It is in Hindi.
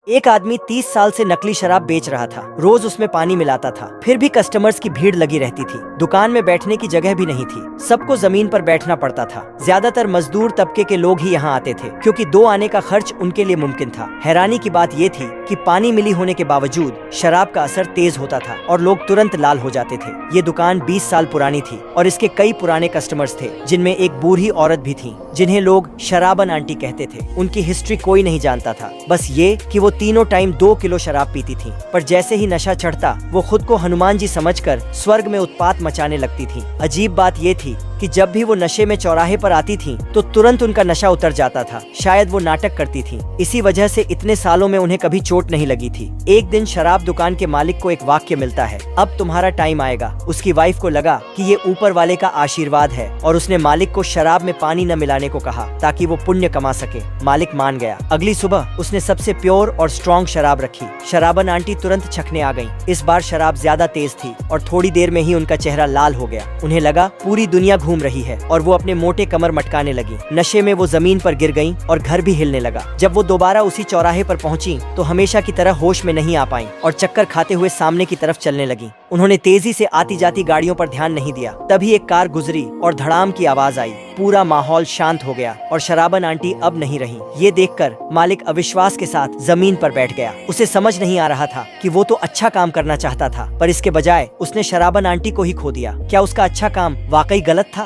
एक आदमी 30 साल से नकली शराब बेच रहा था। रोज उसमें पानी मिलाता था, फिर भी कस्टमर्स की भीड़ लगी रहती थी। दुकान में बैठने की जगह भी नहीं थी, सबको जमीन पर बैठना पड़ता था। ज्यादातर मजदूर तबके के लोग ही यहाँ आते थे, क्योंकि दो आने का खर्च उनके लिए मुमकिन था। हैरानी की बात ये थी कि पानी मिली होने के बावजूद शराब का असर तेज होता था और लोग तुरंत लाल हो जाते थे। ये दुकान 20 साल पुरानी थी और इसके कई पुराने कस्टमर्स थे, जिनमें एक बूढ़ी औरत भी थी, जिन्हें लोग शराबन आंटी कहते थे। उनकी हिस्ट्री कोई नहीं जानता था, बस ये कि वो तीनों टाइम 2 किलो शराब पीती थी। पर जैसे ही नशा चढ़ता, वो खुद को हनुमान जी समझकर स्वर्ग में उत्पात मचाने लगती थी। अजीब बात ये थी कि जब भी वो नशे में चौराहे पर आती थी, तो तुरंत उनका नशा उतर जाता था। शायद वो नाटक करती थी, इसी वजह से इतने सालों में उन्हें कभी चोट नहीं लगी थी। एक दिन शराब दुकान के मालिक को एक वाक्य मिलता है, अब तुम्हारा टाइम आएगा। उसकी वाइफ को लगा कि ये ऊपर वाले का आशीर्वाद है और उसने मालिक को शराब में पानी न मिलाने को कहा, ताकि वो पुण्य कमा सके। मालिक मान गया। अगली सुबह उसने सबसे प्योर और स्ट्रॉन्ग शराब रखी। शराबन आंटी तुरंत छकने आ गईं। इस बार शराब ज्यादा तेज थी और थोड़ी देर में ही उनका चेहरा लाल हो गया। उन्हें लगा पूरी दुनिया घूम रही है और वो अपने मोटे कमर मटकाने लगी। नशे में वो जमीन पर गिर गईं और घर भी हिलने लगा। जब वो दोबारा उसी चौराहे पर पहुंची, तो हमेशा की तरह होश में नहीं आ पाईं और चक्कर खाते हुए सामने की तरफ चलने लगी। उन्होंने तेजी से आती जाती गाड़ियों पर ध्यान नहीं दिया। तभी एक कार गुजरी और धड़ाम की आवाज आई। पूरा माहौल शांत हो गया और शराबन आंटी अब नहीं रही। ये देखकर मालिक अविश्वास के साथ जमीन पर बैठ गया। उसे समझ नहीं आ रहा था कि वो तो अच्छा काम करना चाहता था, पर इसके बजाय उसने शराबन आंटी को ही खो दिया। क्या उसका अच्छा काम वाकई गलत था?